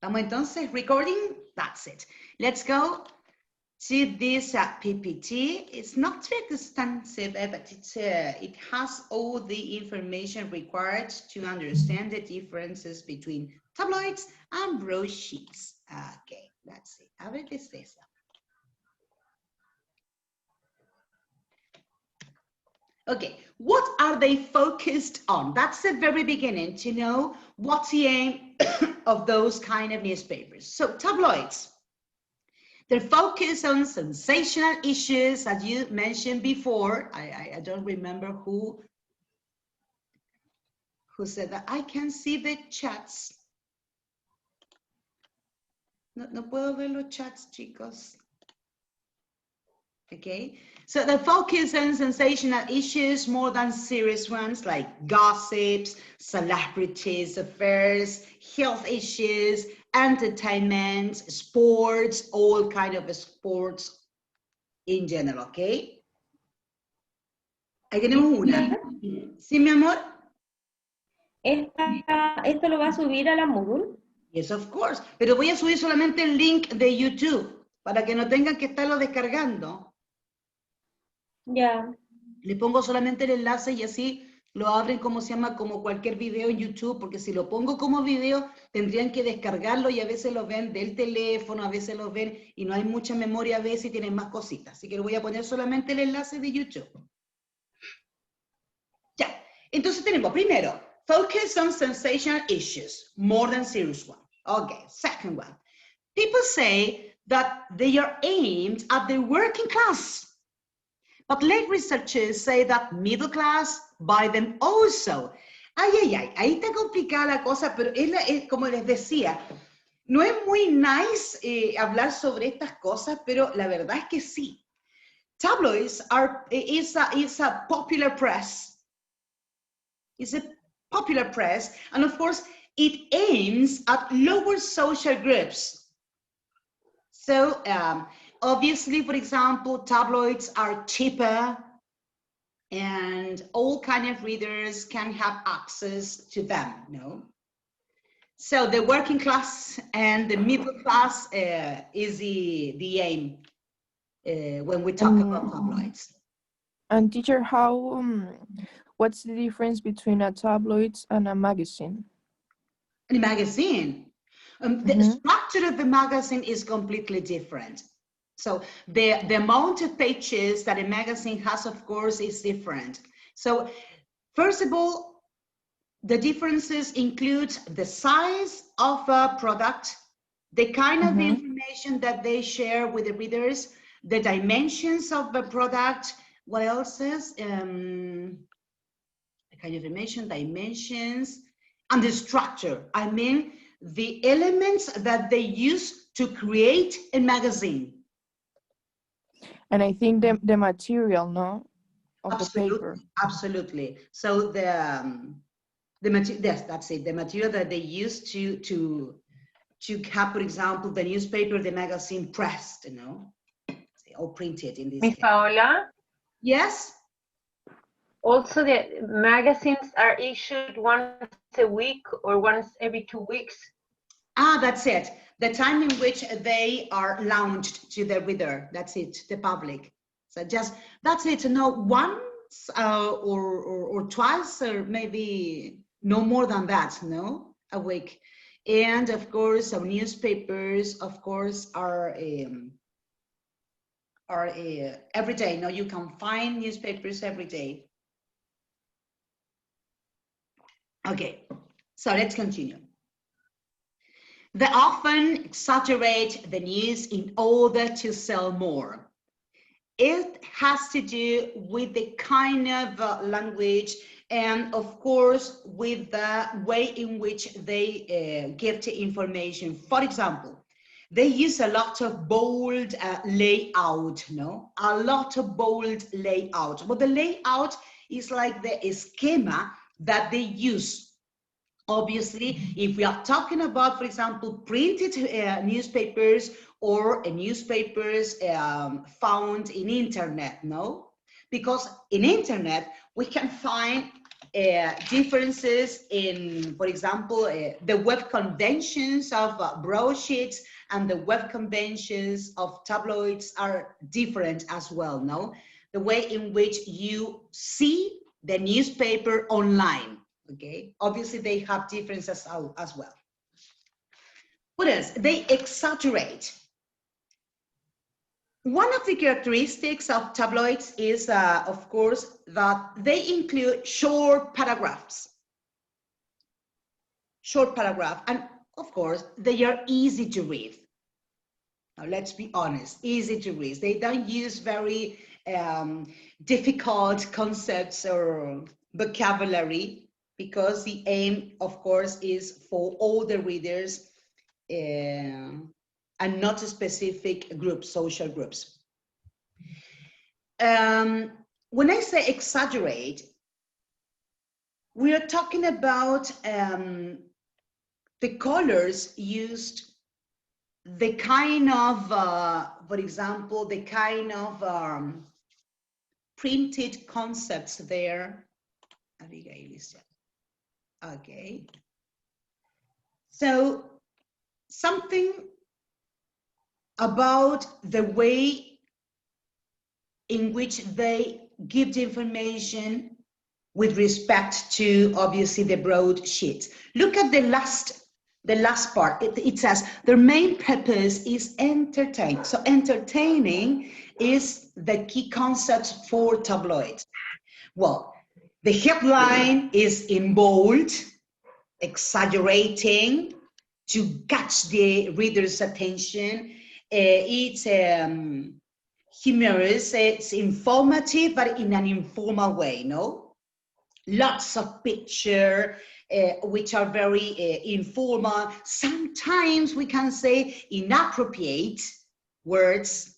Vamos entonces, recording, that's it. Let's go to this PPT. It's not too extensive, but it has all the information required to understand the differences between tabloids and broadsheets. Okay, let's see. A ver qué es eso. Okay, what are they focused on? That's the very beginning, to know what's the aim of those kind of newspapers. So tabloids, they're focused on sensational issues, as you mentioned before. I don't remember who said that. I can see the chats. No puedo ver los chats, chicos. Okay, so they focus on sensational issues more than serious ones like gossips, celebrities, affairs, health issues, entertainment, sports, all kind of sports in general, okay? Ahí tenemos una. ¿Sí, mi amor? ¿Esto lo va a subir a la Moodle? Yes, of course. Pero voy a subir solamente el link de YouTube para que no tengan que estarlo descargando. Ya. Le pongo solamente el enlace y así lo abren como se llama, como cualquier video en YouTube, porque si lo pongo como video, tendrían que descargarlo y a veces lo ven del teléfono, a veces lo ven y no hay mucha memoria a veces y tienen más cositas. Así que le voy a poner solamente el enlace de YouTube. Ya, entonces tenemos primero, focus on sensational issues, more than serious one. Okay, second one. People say that they are aimed at the working class. But late researchers say that middle class buy them also. Ay, ahí está complicada la cosa, pero es como les decía, no es muy nice hablar sobre estas cosas, pero la verdad es que sí. Tabloids is a popular press. It's a popular press, and of course, it aims at lower social groups. So, obviously, for example, tabloids are cheaper and all kind of readers can have access to them, no? So the working class and the middle class is the aim when we talk about tabloids. And teacher, what's the difference between a tabloid and a magazine? A magazine? The structure of the magazine is completely different. So the amount of pages that a magazine has, of course, is different. So first of all, the differences include the size of a product, the kind of information that they share with the readers, the dimensions of the product, what else is? The kind of information, dimensions, and the structure. I mean, the elements that they use to create a magazine. And I think the material, no, of absolutely, the paper. Absolutely. So the material, yes, that's it. The material that they use to have, for example, the newspaper, the magazine pressed, you know, or printed in this Miss case. Paola? Yes? Also, the magazines are issued once a week or once every 2 weeks. Ah, that's it. The time in which they are launched to the reader. That's it, the public. So just, that's it. No, once or twice, or maybe no more than that, no, a week. And of course, our newspapers, of course, are every day. No, you can find newspapers every day. Okay, so let's continue. They often exaggerate the news in order to sell more. It has to do with the kind of language and, of course, with the way in which they give the information. For example, they use a lot of bold layout, no? A lot of bold layout. But the layout is like the schema that they use. Obviously, if we are talking about, for example, printed newspapers or newspapers found in internet, no? Because in internet, we can find differences in, for example, the web conventions of broadsheets and the web conventions of tabloids are different as well, no? The way in which you see the newspaper online, okay? Obviously, they have differences as well. What else? They exaggerate. One of the characteristics of tabloids is, of course, that they include short paragraphs. Short paragraph, and of course, they are easy to read. Now, let's be honest, easy to read. They don't use very difficult concepts or vocabulary, because the aim, of course, is for all the readers and not specific groups, social groups. When I say exaggerate, we are talking about the colors used, the kind of, for example, the kind of printed concepts there. Okay. So something about the way in which they give the information with respect to, obviously, the broadsheets. Look at the last part. It says their main purpose is entertain. So entertaining is the key concept for tabloids. Well, the headline is in bold, exaggerating to catch the reader's attention. It's humorous, it's informative, but in an informal way, no? Lots of pictures, which are very informal. Sometimes we can say inappropriate words.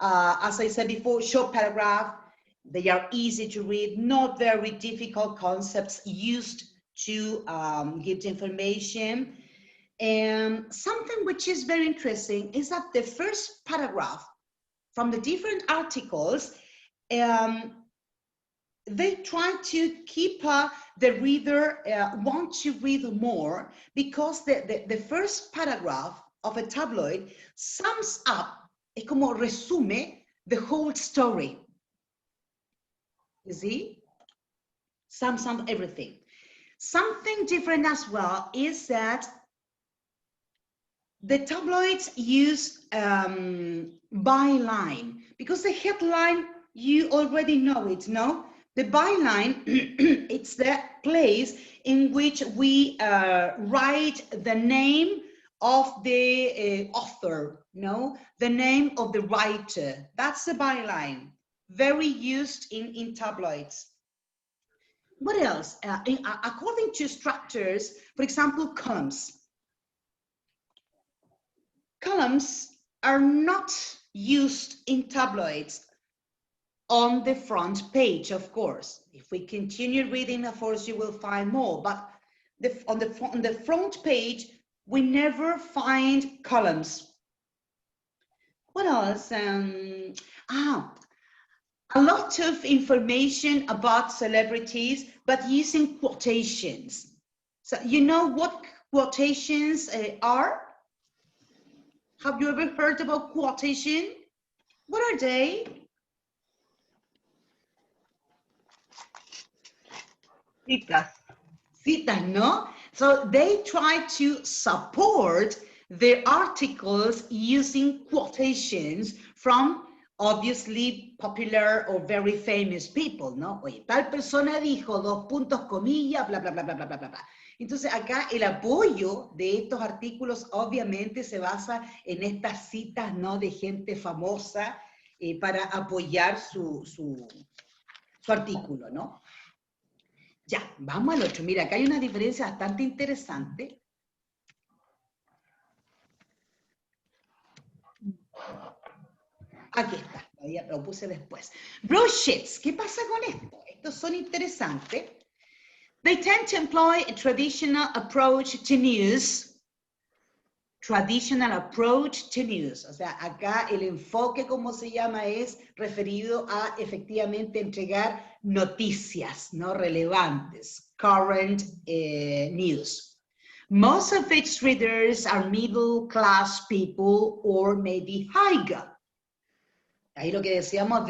As I said before, short paragraph, they are easy to read, not very difficult concepts used to give the information. And something which is very interesting is that the first paragraph from the different articles, they try to keep the reader want to read more, because the first paragraph of a tabloid sums up, es como resume the whole story. You see? Sums up everything. Something different as well is that the tabloids use byline, because the headline, you already know it, no? The byline, it's the place in which we write the name of the author, no? The name of the writer. That's the byline. Very used in tabloids. What else? According to structures, for example, columns. Columns are not used in tabloids on the front page, of course. If we continue reading, of course, you will find more. But on the front page, we never find columns. What else? A lot of information about celebrities, but using quotations. So you know what quotations are? Have you ever heard about quotation? What are they? Citas. Citas, no? So they try to support their articles using quotations from obviously popular or very famous people, ¿no? Oye, tal persona dijo, dos puntos, comillas, bla, bla, bla, bla, bla, bla, bla. Entonces acá el apoyo de estos artículos obviamente se basa en estas citas, ¿no? De gente famosa para apoyar su artículo, ¿no? Ya, vamos al otro. Mira, acá hay una diferencia bastante interesante. Aquí está, todavía lo puse después. Broadsheets, ¿qué pasa con esto? Estos son interesantes. They tend to employ a traditional approach to news. traditional approach to news. O sea, acá el enfoque, como se llama, es referido a efectivamente entregar noticias, ¿no? Relevantes, current news. Most of its readers are middle class people or maybe higher. Ahí lo que decíamos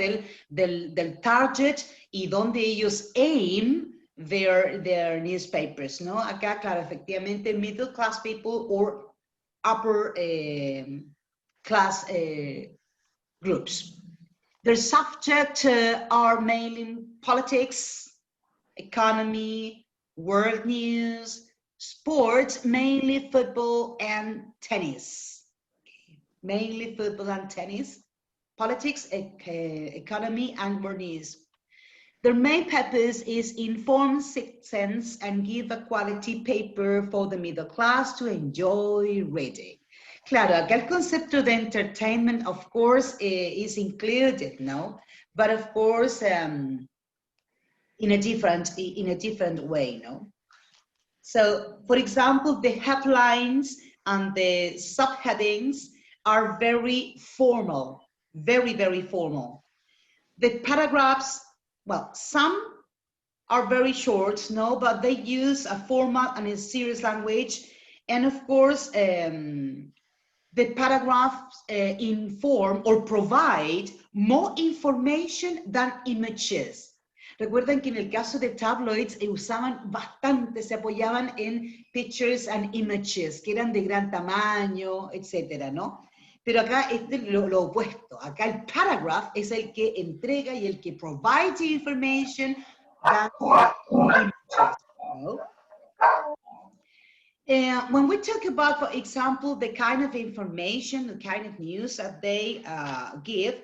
del target y donde ellos aim their newspapers, ¿no? Acá, claro, efectivamente, middle class people or upper class groups. Their subjects are mainly politics, economy, world news, sports, mainly football and tennis. Mainly football and tennis, politics, economy, and world news. Their main purpose is inform citizens and give a quality paper for the middle class to enjoy reading. Claro, acá el concepto de entertainment, of course, is included, no? But of course, in a different way, no? So, for example, the headlines and the subheadings are very formal, very, very formal. The paragraphs, well, some are very short, no, but they use a format and a serious language. And of course, the paragraphs inform or provide more information than images. Recuerden que en el caso de tabloids usaban bastante, se apoyaban en pictures and images, que eran de gran tamaño, etcétera, ¿no? Pero acá es lo opuesto. Acá el paragraph es el que entrega y el que provides the information than images, ¿no? When we talk about, for example, the kind of information, the kind of news that they give,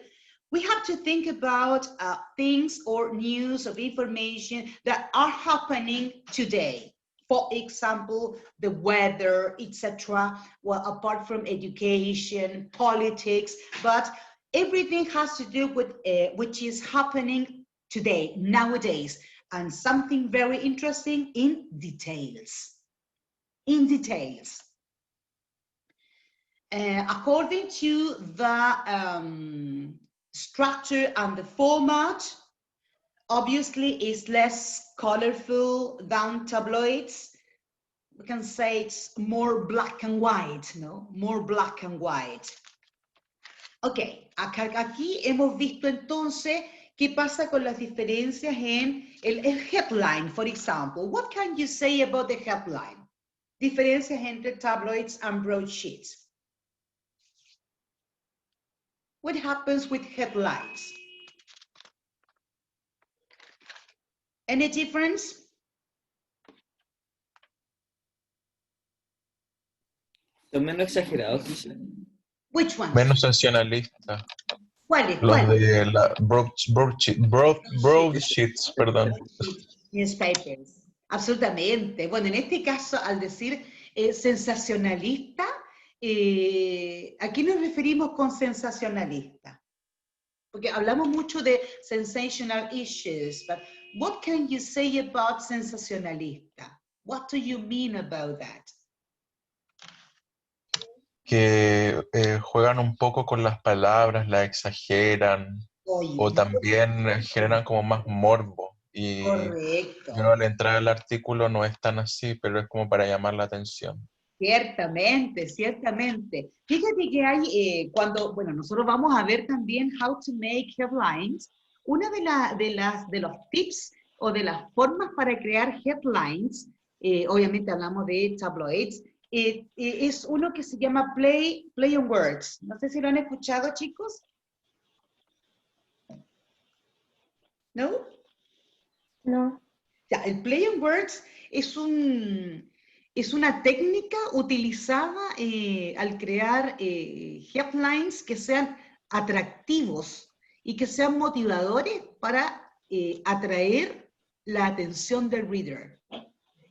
we have to think about things or news of information that are happening today. For example, the weather, etc. Well, apart from education, politics, but everything has to do with which is happening today, nowadays, and something very interesting in details. In details. According to the structure and the format, obviously is less colorful than tabloids. We can say it's more black and white, no? More black and white. Ok, aquí hemos visto entonces qué pasa con las diferencias en el headline, for example. What can you say about the headline? Diferencias entre tabloids and broadsheets. What happens with headlines? Any difference? Son menos exagerados, quizás. Which one? Menos sensacionalista. ¿Cuáles? Los ¿Cuáles? de la broadsheets, perdón. Newspapers. Absolutamente. Bueno, en este caso, al decir sensacionalista, ¿a qué nos referimos con sensacionalista? Porque hablamos mucho de sensational issues, but what can you say about sensacionalista? What do you mean about that? Que juegan un poco con las palabras, las exageran, Oye, o también generan como más morbo. Y correcto. uno al entrar al artículo no es tan así, pero es como para llamar la atención. Ciertamente, ciertamente. Fíjate que hay, bueno, nosotros vamos a ver también how to make headlines. Una de los tips o de las formas para crear headlines, obviamente hablamos de tabloids, es uno que se llama play on words. No sé si lo han escuchado, chicos. ¿No? No. Ya, el play on words es una técnica utilizada al crear headlines que sean atractivos y que sean motivadores para atraer la atención del reader.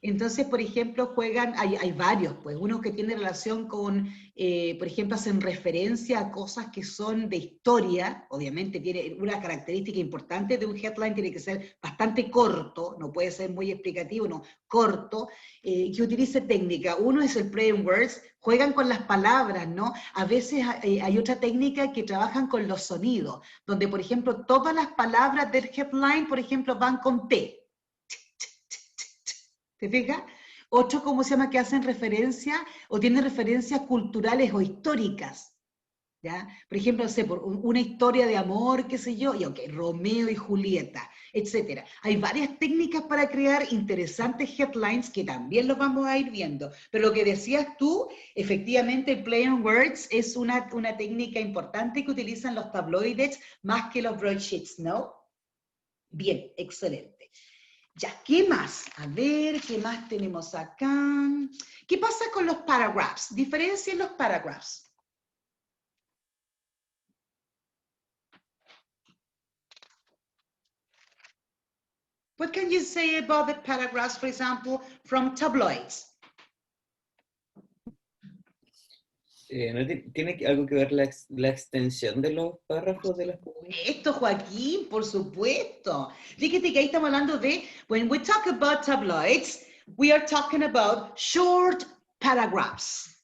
Entonces, por ejemplo, juegan, hay varios, pues, unos que tienen relación con, por ejemplo, hacen referencia a cosas que son de historia, obviamente tiene una característica importante de un headline, tiene que ser bastante corto, no puede ser muy explicativo, no, corto, que utilice técnica. Uno es el play on words, juegan con las palabras, ¿no? A veces hay otra técnica que trabajan con los sonidos, donde, por ejemplo, todas las palabras del headline, por ejemplo, van con T. ¿Te fijas? Otro, ¿cómo se llama? Que hacen referencia o tienen referencias culturales o históricas. ¿Ya? Por ejemplo, no sé, por una historia de amor, qué sé yo, y ok, Romeo y Julieta, etc. Hay varias técnicas para crear interesantes headlines que también los vamos a ir viendo. Pero lo que decías tú, efectivamente, el play on words es una técnica importante que utilizan los tabloides más que los broadsheets, ¿no? Bien, excelente. Ya, ¿qué más? A ver, ¿qué más tenemos acá? ¿Qué pasa con los paragraphs? Diferencia en los paragraphs. What can you say about the paragraphs, for example, from tabloids? ¿No tiene algo que ver la extensión de los párrafos de las páginas? Esto, Joaquín, por supuesto. Fíjate que ahí estamos hablando de, when we talk about tabloids, we are talking about short paragraphs.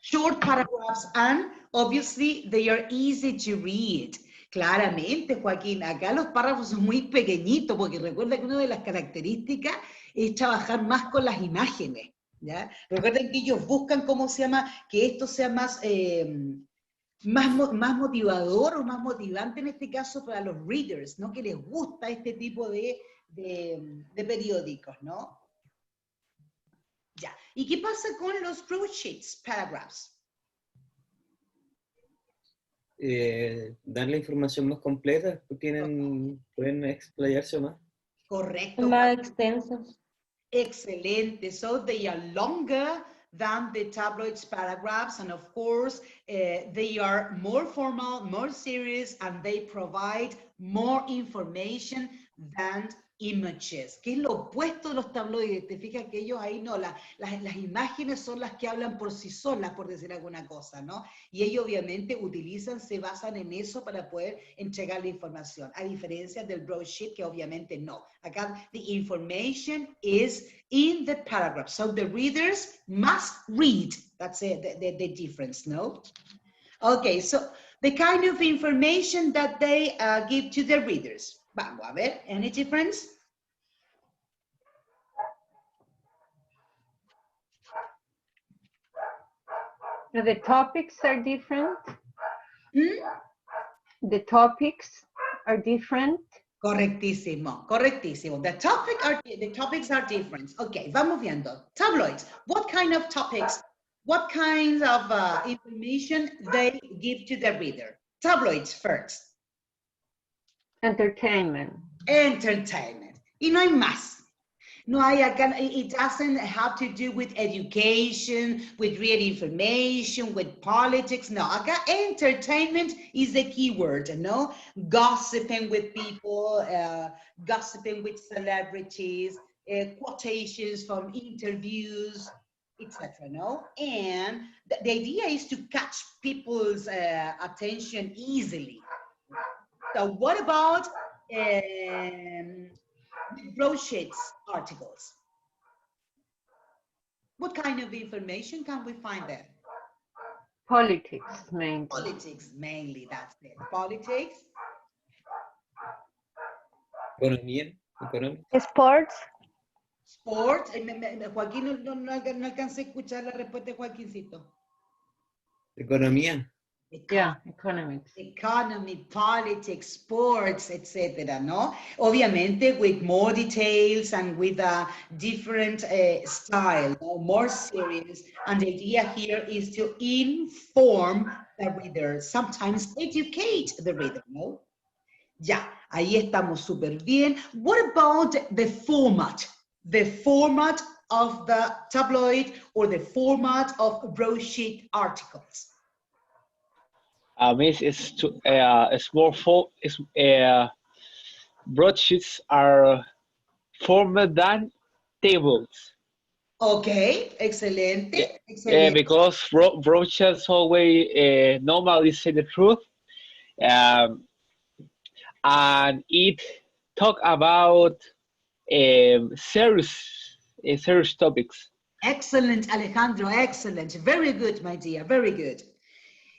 Short paragraphs, and obviously they are easy to read. Claramente, Joaquín, acá los párrafos son muy pequeñitos, porque recuerda que una de las características es trabajar más con las imágenes, ¿ya? Recuerden que ellos buscan, ¿cómo se llama? Que esto sea más, más motivador o más motivante en este caso para los readers, ¿no? Que les gusta este tipo de periódicos, ¿no? Ya. ¿Y qué pasa con los broadsheets, paragraphs? Dan la información más completa, pueden explayarse más. Correcto. Más extensos. Excelente. So they are longer than the tabloids paragraphs, and of course, they are more formal, more serious, and they provide more information than images, que es lo opuesto de los tabloides. Te fijas que ellos ahí no, las imágenes son las que hablan por sí solas, por decir alguna cosa, ¿no? Y ellos obviamente se basan en eso para poder entregar la información, a diferencia del broadsheet, que obviamente no. Acá, the information is in the paragraph, so the readers must read. That's it, the difference, no? Okay, so the kind of information that they give to the readers. Vamos a ver, any difference? The topics are different. Hmm? The topics are different. Correctísimo, correctísimo. The topics are different. Okay, vamos viendo. Tabloids, what kind of topics, what kinds of information they give to the reader? Tabloids first. Entertainment. Entertainment. Y no hay más. No hay acá, it doesn't have to do with education, with real information, with politics. No, acá entertainment is the key word, no? Gossiping with people, gossiping with celebrities, quotations from interviews, etc. No? And the idea is to catch people's attention easily. So what about broadsheets articles? What kind of information can we find there? Politics, mainly. Politics, mainly, that's it. Politics. Economía, económica. Sports. Sports. Joaquín, no alcancé a escuchar la respuesta de Joaquincito. Economía. Yeah, economics. Economy, politics, sports, etc. ¿no? Obviamente with more details and with a different style, ¿no? More serious. And the idea here is to inform the reader, sometimes educate the reader, ¿no? Ya, ahí estamos súper bien. What about the format? The format of the tabloid or the format of broadsheet articles? It's more full. Broadsheets are formed than tables. Okay, excelente, Yeah, excelente. because brochures always normally say the truth, um, and it talk about serious topics. Excellent, Alejandro, excellent. Very good, my dear, very good.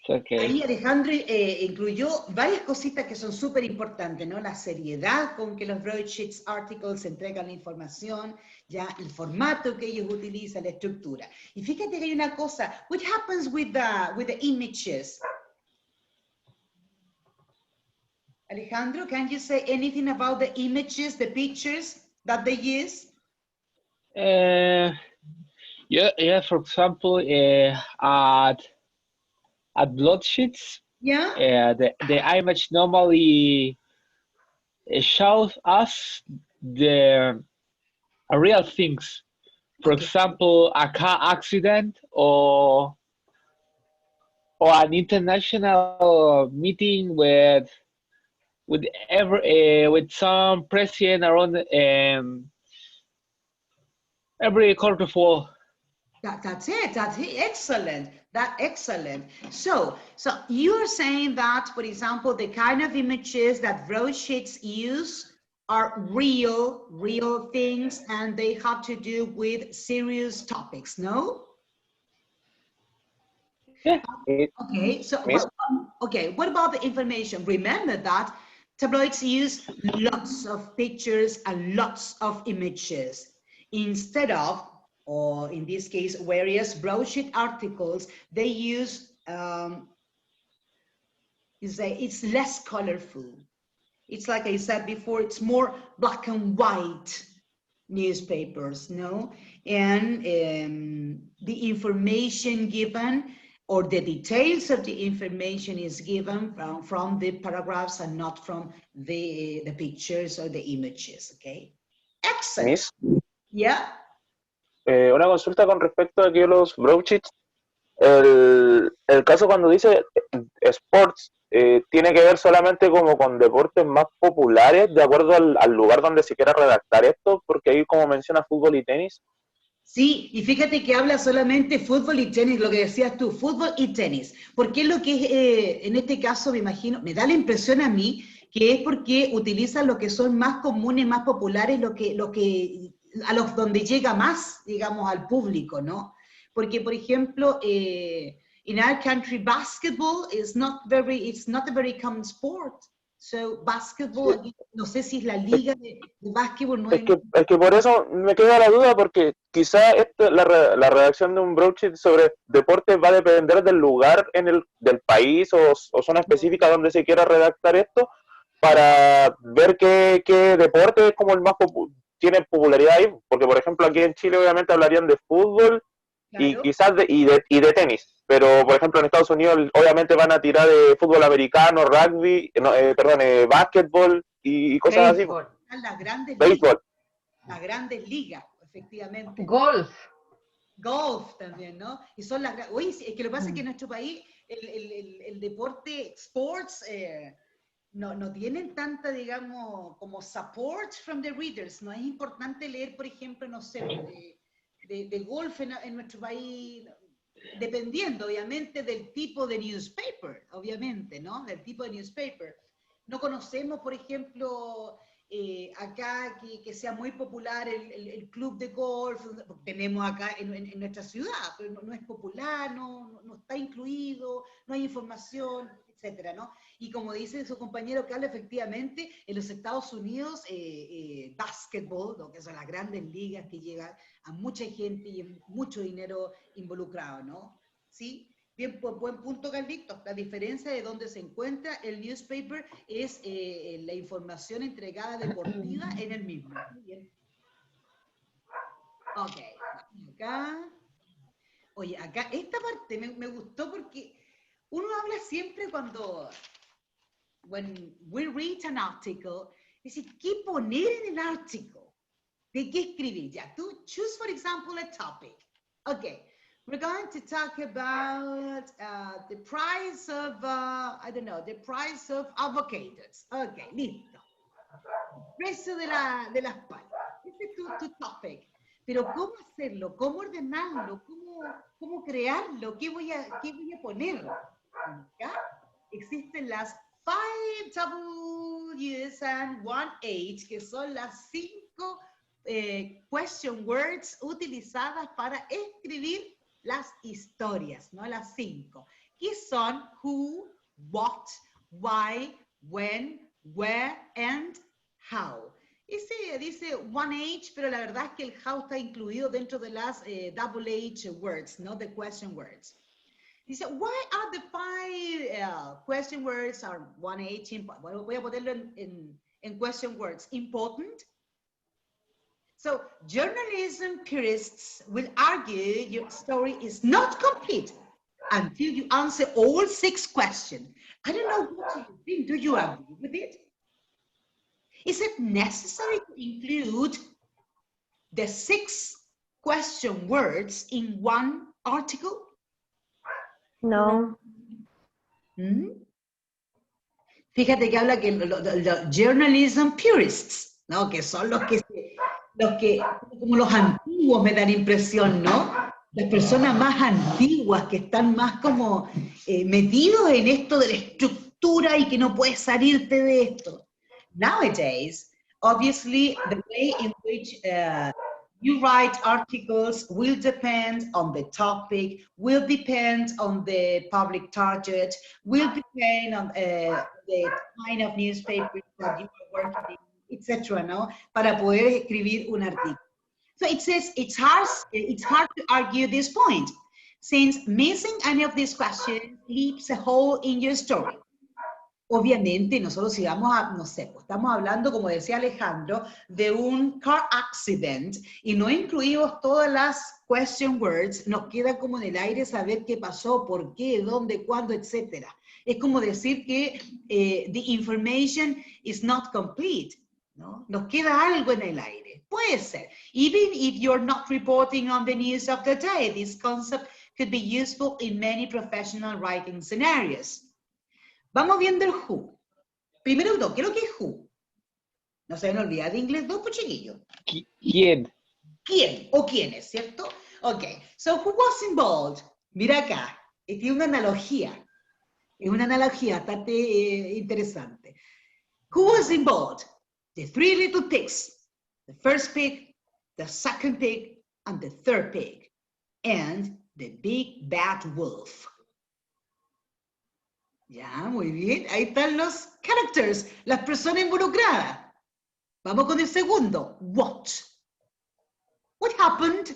Okay. Ahí Alejandro incluyó varias cositas que son súper importantes, ¿no? La seriedad con que los broadsheets articles entregan la información, ya el formato que ellos utilizan, la estructura. Y fíjate que hay una cosa, what happens with the images? Alejandro, can you say anything about the images, the pictures that they use? Yeah. For example, at broadsheets, Yeah. the image normally shows us the real things. For Okay. example, a car accident or an international meeting with some president around every corner of the world. That's it. That's it. Excellent. Excellent. So you're saying that, for example, the kind of images that broadsheets use are real things, and they have to do with serious topics, no? Yeah. Okay. So, what about the information? Remember that tabloids use lots of pictures and lots of images instead of, or in this case, various broadsheet articles, they use, it's less colorful. It's like I said before, it's more black and white newspapers, no? And the information given or the details of the information is given from the paragraphs and not from the pictures or the images, okay? Excellent. Miss, Yeah. una consulta con respecto a que los broadsheets, el caso cuando dice sports, tiene que ver solamente como con deportes más populares, de acuerdo al lugar donde se quiera redactar esto, porque ahí como menciona fútbol y tenis. Sí, y fíjate que habla solamente fútbol y tenis, lo que decías tú, fútbol y tenis. Porque es lo que es, en este caso me imagino, me da la impresión a mí que es porque utilizan lo que son más comunes, más populares, a los donde llega más, digamos, al público, ¿no? Porque, por ejemplo, in our country, basketball is it's not a very common sport. So, basketball, no sé si es la liga de básquetbol, no es que por eso me queda la duda, porque quizá la redacción de un broadsheet sobre deportes va a depender del lugar del país o zona específica donde se quiera redactar esto, para ver qué deporte es como el más tiene popularidad ahí, porque por ejemplo aquí en Chile obviamente hablarían de fútbol y quizás de tenis, pero por ejemplo en Estados Unidos obviamente van a tirar de fútbol americano, rugby, básquetbol y cosas así. Las grandes Béisbol. ligas, las grandes ligas, efectivamente. Golf también, ¿no? Y son las, oye, es que lo que pasa es que en nuestro país el deporte, sports, no tienen tanta, digamos, como support from the readers. No es importante leer, por ejemplo, no sé, de golf en nuestro país, dependiendo, obviamente, del tipo de newspaper, obviamente, ¿no? Del tipo de newspaper. No conocemos, por ejemplo, acá que sea muy popular el club de golf, tenemos acá en nuestra ciudad, pero no es popular, no está incluido, no hay información, etcétera, ¿no? Y como dice su compañero Carlos, efectivamente, en los Estados Unidos, básquetbol, lo que son las grandes ligas que llegan a mucha gente y mucho dinero involucrado, ¿no? ¿Sí? Bien, pues, buen punto, Carlito. La diferencia de donde se encuentra el newspaper es la información entregada deportiva en el mismo. Muy bien. Ok, acá. Oye, acá, esta parte me gustó porque uno habla siempre when we read an article, es decir, ¿qué poner en el artículo? ¿De qué escribir? Ya, tú choose, for example, a topic. Okay. We're going to talk about the price of, I don't know, the price of avocados. Ok, listo. Precio de las palmas. Este es tu topic. Pero ¿cómo hacerlo? ¿Cómo ordenarlo? ¿Cómo crearlo? ¿Qué voy a poner? ¿Ya? Existen las 5 W's and 1 H, que son las 5 question words utilizadas para escribir las historias, ¿no? Las 5. Que son who, what, why, when, where, and how. Ese dice 1H, pero la verdad es que el how está incluido dentro de las double H words, ¿no? The question words. Dice, why are the 5 question words are 1H? Bueno, voy a ponerlo en question words. Important. So, journalism purists will argue your story is not complete until you answer all 6 questions. I don't know what you think. Do you agree with it? Is it necessary to include the 6 question words in one article? No. ¿Mm? Fíjate que habla que los journalism purists, ¿no? Que son los que, como los antiguos me dan impresión, ¿no? Las personas más antiguas que están más como metidos en esto de la estructura y que no puedes salirte de esto. Nowadays, obviously, the way in which you write articles will depend on the topic, will depend on the public target, will depend on the kind of newspaper that you are working in, etc., ¿no? Para poder escribir un artículo. So it says it's hard to argue this point, since missing any of these questions leaves a hole in your story. Obviamente, nosotros si vamos a, no sé, pues estamos hablando, como decía Alejandro, de un car accident y no incluimos todas las question words, nos queda como en el aire saber qué pasó, por qué, dónde, cuándo, etc. Es como decir que the information is not complete, ¿no? Nos queda algo en el aire. Puede ser. Even if you're not reporting on the news of the day, this concept could be useful in many professional writing scenarios. Vamos viendo el who. Primero, ¿qué es lo que es who? No se van a olvidar de inglés 2, pues chiquillos. ¿Quién? ¿Quién o quiénes, cierto? Ok, so who was involved? Mira acá, tiene una analogía. Es una analogía bastante interesante. Who was involved? The 3 little pigs. The first pig, the second pig, and the third pig. And the big bad wolf. Ya, muy bien. Ahí están los characters, las personas involucradas. Vamos con el segundo. What? What happened?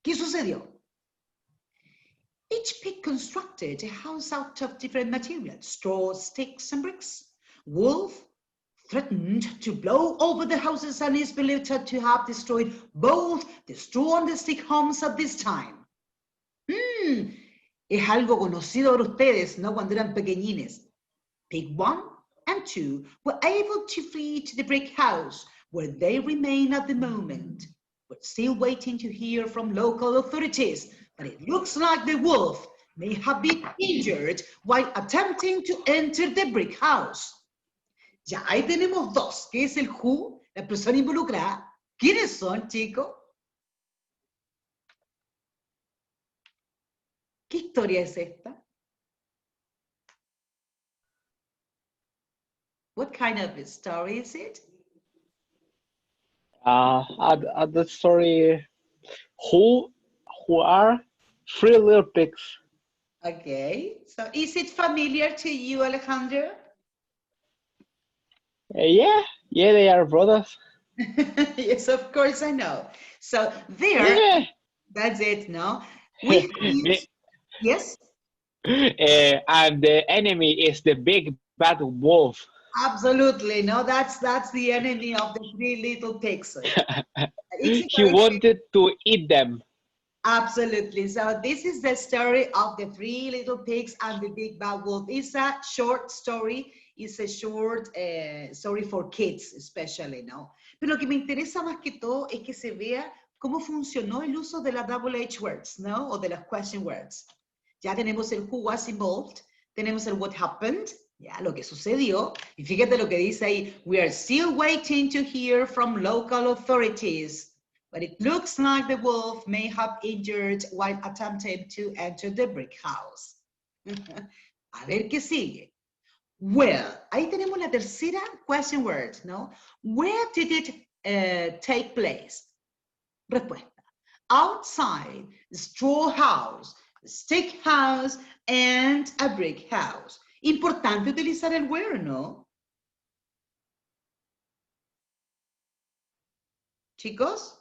¿Qué sucedió? Each pig constructed a house out of different materials, straw, sticks, and bricks. Wolf threatened to blow over the houses and is believed to have destroyed both the straw and the stick homes at this time. Es algo conocido por ustedes, ¿no? Cuando eran pequeñines. Pig 1 and 2 were able to flee to the brick house, where they remain at the moment, but still waiting to hear from local authorities. But it looks like the wolf may have been injured while attempting to enter the brick house. Ya, ahí tenemos 2, que es el who, la persona involucrada. ¿Quiénes son, chicos? ¿Qué historia es esta? What kind of a story is it? The story, who are 3 little pigs? Okay, so is it familiar to you, Alejandro? Yeah, they are brothers. Yes, of course I know. So there, Yeah. that's it, no? We use, yes? And the enemy is the big bad wolf. Absolutely, no, that's the enemy of the 3 little pigs. He wanted to eat them. Absolutely. So this is the story of the 3 little pigs and the big bad wolf. It's a short story. It's a short story for kids, especially, ¿no? Pero lo que me interesa más que todo es que se vea cómo funcionó el uso de las double H words, ¿no? O de las question words. Ya tenemos el who was involved, tenemos el what happened, ya lo que sucedió. Y fíjate lo que dice ahí, we are still waiting to hear from local authorities. but it looks like the wolf may have injured while attempting to enter the brick house. A ver qué sigue. Well, ahí tenemos la tercera question word, ¿no? Where did it take place? Respuesta. Outside, straw house, stick house, and a brick house. Importante utilizar el where, ¿no? Chicos?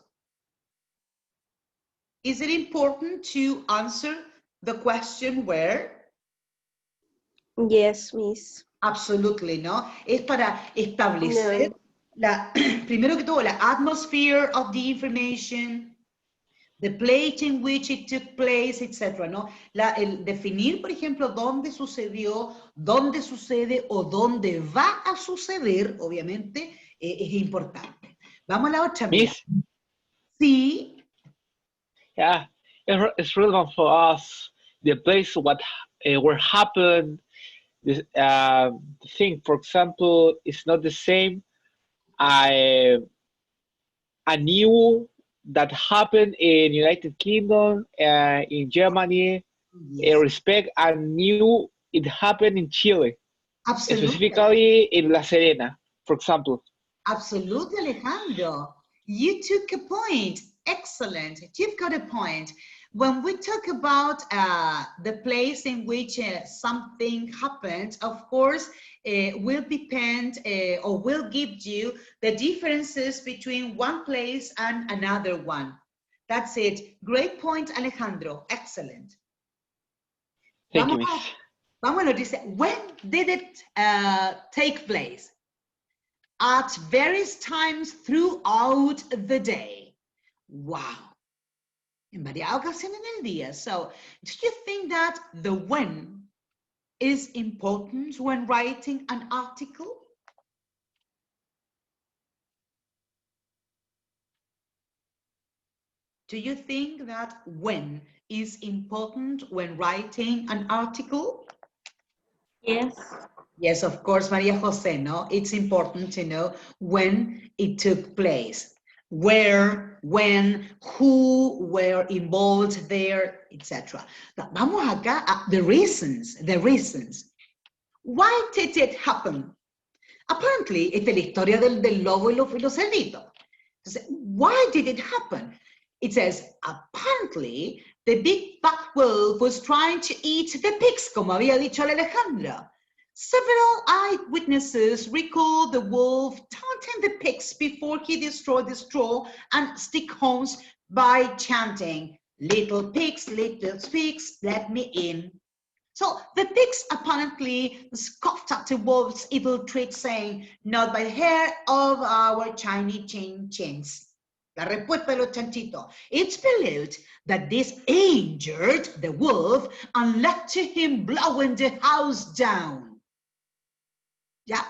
Is it important to answer the question where? Yes, Miss. Absolutely, ¿no? Es para establecer, primero que todo, la atmosphere of the information, the place in which it took place, etc., ¿no? El definir, por ejemplo, dónde sucedió, dónde sucede o dónde va a suceder, obviamente, es importante. Vamos a la otra. Miss, Sí. yeah, it's relevant for us. The place what where happened. This thing, for example, is not the same. I knew that happened in United Kingdom, in Germany. Yes. Respect, I knew it happened in Chile, Absolutely. specifically in La Serena, for example. Absolutely, Alejandro. You took a point. Excellent. You've got a point. When we talk about the place in which something happened, of course, will depend or will give you the differences between one place and another one. That's it. Great point, Alejandro. Excellent. Thank you, Miss. Vámonos, dice, when did it take place? At various times throughout the day. Wow. En varias ocasiones en el día. So, do you think that the when is important when writing an article? Do you think that when is important when writing an article? Yes. Yes, of course, Maria Jose, no? It's important to know when it took place, where, when, who were involved there, etc. Vamos acá a the reasons. Why did it happen? Apparently, esta es la historia del lobo y los cerditos. Entonces, why did it happen? It says, apparently, the big bad wolf was trying to eat the pigs, como había dicho Alejandra. Several eyewitnesses recall the wolf taunting the pigs before he destroyed the straw and stick homes by chanting, little pigs, let me in. So the pigs apparently scoffed at the wolf's evil trick, saying, not by the hair of our shiny chins. La respuesta de los chanchitos. It's believed that this injured the wolf and led to him blowing the house down. Yeah,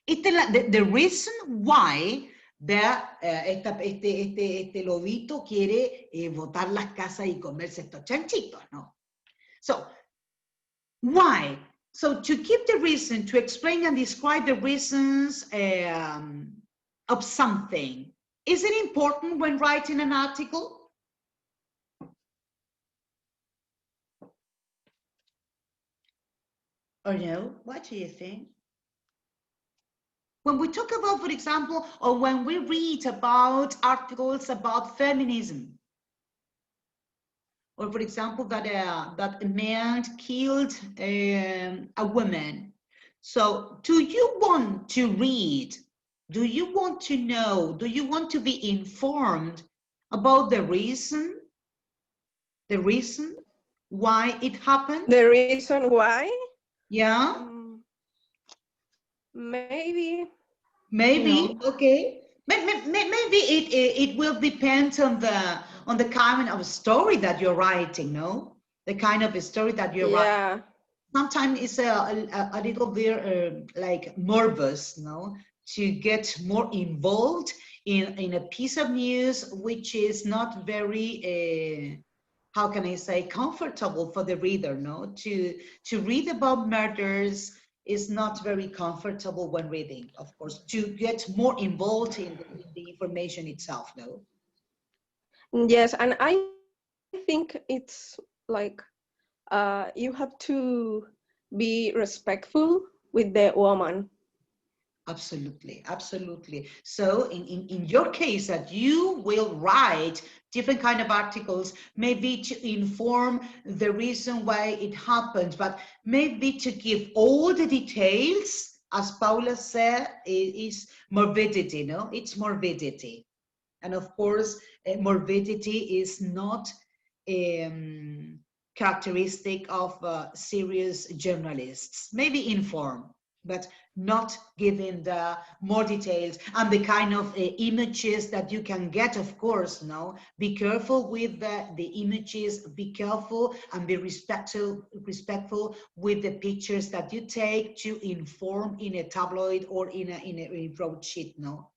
the reason why este lobito quiere botar las casas y comerse estos chanchitos, ¿no? So, why? So, to give the reason, to explain and describe the reasons of something, is it important when writing an article? Or no? What do you think? When we talk about, for example, or when we read about articles about feminism, or for example, that a man killed a woman. So do you want to read? Do you want to know? Do you want to be informed about the reason? The reason why it happened? The reason why? Yeah. Maybe. Maybe, No. okay. Maybe it will depend on the kind of story that you're writing, no? The kind of a story that you're writing. Sometimes it's a little bit like nervous, no? To get more involved in a piece of news which is not very, how can I say, comfortable for the reader, no? To read about murders is not very comfortable when reading, of course, to get more involved in the information itself, no? Yes, and I think it's like you have to be respectful with the woman. Absolutely, absolutely. So in your case that you will write different kind of articles, maybe to inform the reason why it happens, but maybe to give all the details, as Paula said, is morbidity, no? It's morbidity. And of course, morbidity is not characteristic of serious journalists. Maybe inform, but not giving the more details and the kind of images that you can get, of course, no? Be careful with the images, be careful and be respectful with the pictures that you take to inform in a tabloid or in a broadsheet, no?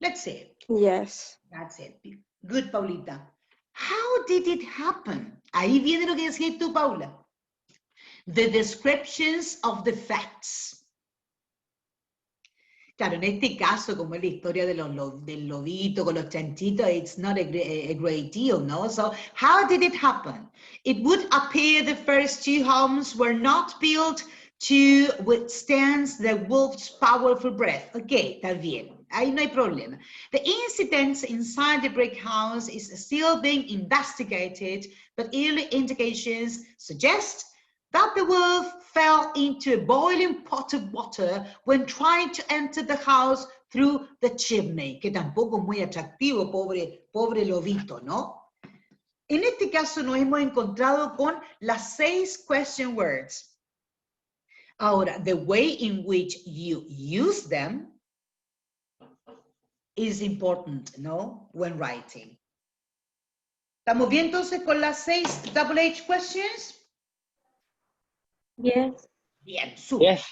Let's see. Yes. That's it. Good, Paulita. How did it happen? Ahí viene lo que decías tú, Paula. The descriptions of the facts. Claro, en este caso, como es la historia de del lobito con los chanchitos, it's not a great deal, no? So, how did it happen? It would appear the first two homes were not built to withstand the wolf's powerful breath. Okay, está bien. Ahí no hay problema. The incident inside the brick house is still being investigated, but early indications suggest that the wolf fell into a boiling pot of water when trying to enter the house through the chimney, que tampoco es muy atractivo, pobre lobito, ¿no? En este caso nos hemos encontrado con las 6 question words. Ahora, the way in which you use them is important, ¿no? When writing. ¿Estamos bien entonces con las 6 double H questions? Yes. Bien, súper. Yes.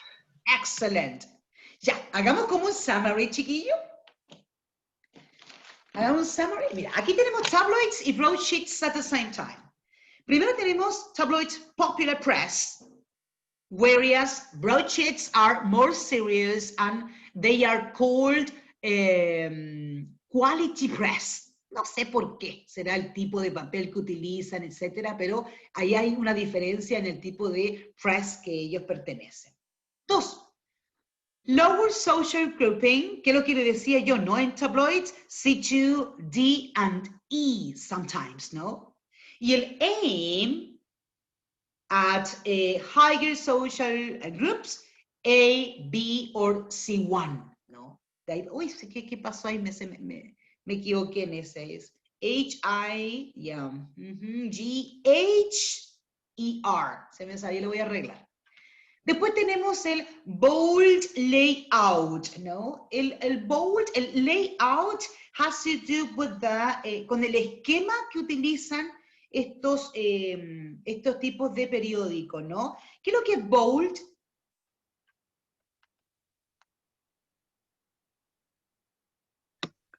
Excellent. Ya, hagamos como un summary, chiquillo. Hagamos un summary. Mira, aquí tenemos tabloids y broadsheets at the same time. Primero tenemos tabloids popular press, whereas broadsheets are more serious and they are called quality press. No sé por qué, será el tipo de papel que utilizan, etcétera, pero ahí hay una diferencia en el tipo de press que ellos pertenecen. 2. Lower social grouping, que lo que le decía yo, ¿no? En tabloids, C2, D, and E sometimes, ¿no? Y el aim at higher social groups, A, B, or C1, ¿no? Uy, ¿qué pasó ahí? Me equivoqué en ese. Es H-I, yeah, G-H-E-R. Se me salió, lo voy a arreglar. Después tenemos el bold layout, ¿no? El bold, el layout has to do with con el esquema que utilizan estos tipos de periódicos, ¿no? ¿Qué es lo que es bold?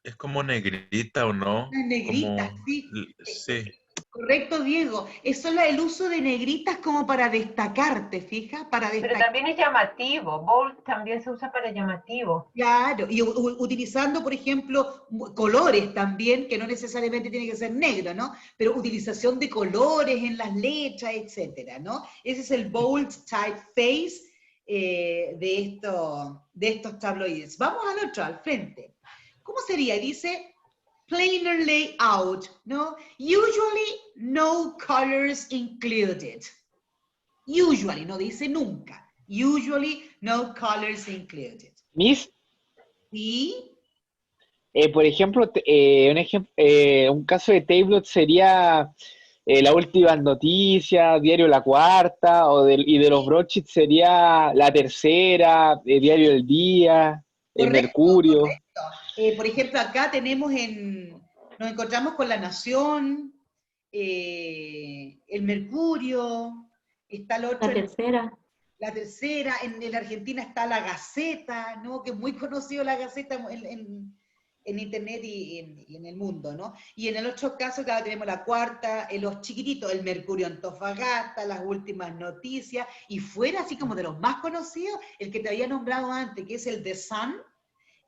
Es como negrita o no. Una negrita, Como, sí. sí. Correcto, Diego. Es solo el uso de negritas como para destacar, ¿te fijas? Para Pero destacar. también es llamativo. Bold también se usa para llamativo. Claro, y utilizando, por ejemplo, colores también, que no necesariamente tiene que ser negro, ¿no? Pero utilización de colores en las letras, etcétera, ¿no? Ese es el bold typeface de estos tabloides. Vamos al otro, al frente. ¿Cómo sería? Dice plainer layout, ¿no? Usually no colors included. Usually, no dice nunca. Usually no colors included. Miss, ¿Sí? por ejemplo, un caso de tabloid sería la última noticia, diario La Cuarta, y de los broadsheets sería La Tercera, diario El Día, El Correcto, Mercurio. correcto. Por ejemplo, acá nos encontramos con La Nación, El Mercurio, está el otro. La Tercera. La Tercera, en la Argentina está La Gaceta, ¿no? Que es muy conocido La Gaceta en internet y en el mundo, ¿no? Y en el otro caso, claro, tenemos La Cuarta, los chiquititos, El Mercurio Antofagasta, Las Últimas Noticias, y fuera así como de los más conocidos, el que te había nombrado antes, que es el The Sun,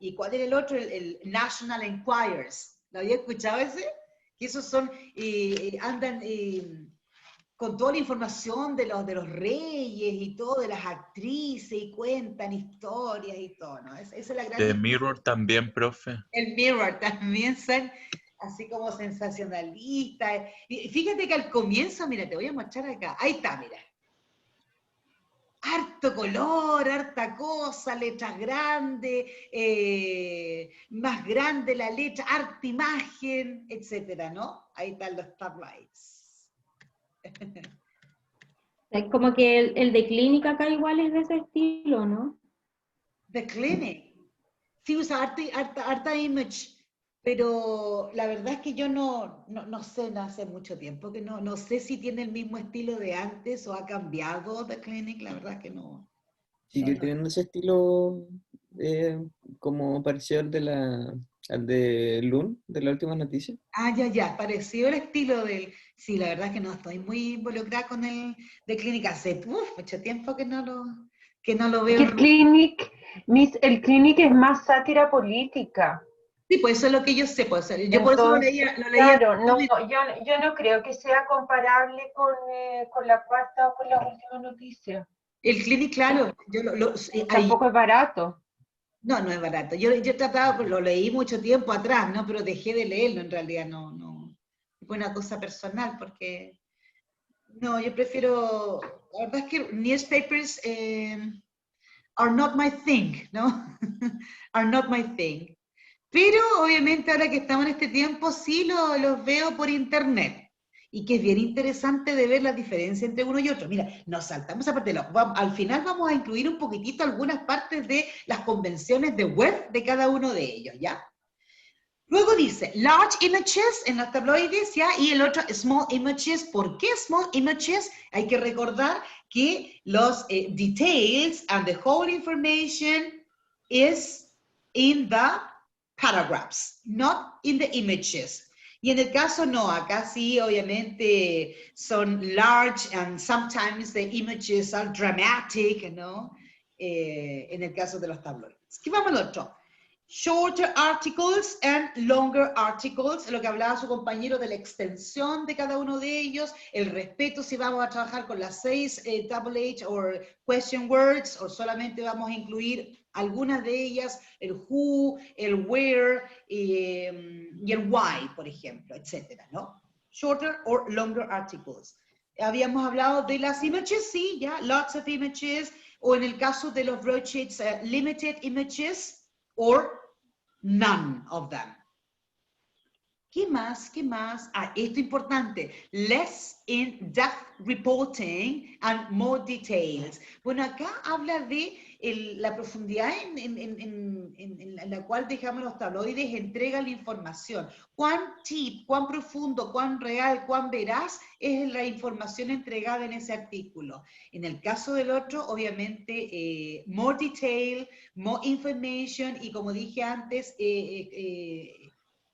¿Y cuál era el otro? El National Enquirers. ¿Lo había escuchado ese? Que esos son, andan con toda la información de los reyes y todo, de las actrices, y cuentan historias y todo, ¿no? Esa es la gran The diferencia. Mirror también, profe. El Mirror también son así como sensacionalistas. Y fíjate que al comienzo, mira, te voy a mostrar acá. Ahí está, mira. Harto color, harta cosa, letras grandes, más grande la letra, harta imagen, etcétera, ¿no? Ahí están los tabloids. Es como que el de clínica acá igual es de ese estilo, ¿no? The Clinic. Sí, usa harta image, pero la verdad es que yo no sé, no hace mucho tiempo que no sé si tiene el mismo estilo de antes o ha cambiado The Clinic, la verdad es que no. Sigue teniendo ese estilo como pareció al de Loon, de la última noticia. Ah, ya, parecido el estilo del... Sí, la verdad es que no estoy muy involucrada con el The Clinic, hace mucho tiempo que no lo Es veo. que el Clinic es más sátira política. Sí, pues eso es lo que yo sé, pues yo por eso lo Entonces, leía. claro, no, yo no creo que sea comparable con la cuarta o con la última noticia. El Clinic, claro, ahí, Tampoco es barato. no es barato. Yo trataba, pues, lo leí mucho tiempo atrás, ¿no? Pero dejé de leerlo, en realidad no. Fue una cosa personal, porque no, yo prefiero, la verdad es que newspapers are not my thing, ¿no? Are not my thing. Pero obviamente ahora que estamos en este tiempo sí los veo por internet. Y que es bien interesante de ver la diferencia entre uno y otro. Mira, nos saltamos aparte al final vamos a incluir un poquitito algunas partes de las convenciones de web de cada uno de ellos, ¿ya? Luego dice, large images en los tabloides, ¿ya? Y el otro, small images. ¿Por qué small images? Hay que recordar que los details and the whole information is in the paragraphs, not in the images. Y en el caso no, acá sí, obviamente son large and sometimes the images are dramatic, ¿no? En el caso de los tabloides. ¿Qué vamos al otro? Shorter articles and longer articles, lo que hablaba su compañero de la extensión de cada uno de ellos, el respeto si vamos a trabajar con las 6 tabloids o question words, o solamente vamos a incluir algunas de ellas, el who, el where y el why, por ejemplo, etcétera, ¿no? Shorter or longer articles. Habíamos hablado de las images, sí, ya, lots of images, o en el caso de los broadsheets, limited images, or none of them. ¿Qué más? ¿Qué más? Ah, esto importante. Less in-depth reporting and more details. Bueno, acá habla de la profundidad en la cual, dejamos los tabloides, entregan la información. Cuán deep, cuán profundo, cuán real, cuán veraz es la información entregada en ese artículo. En el caso del otro, obviamente, more detail, more information, y como dije antes,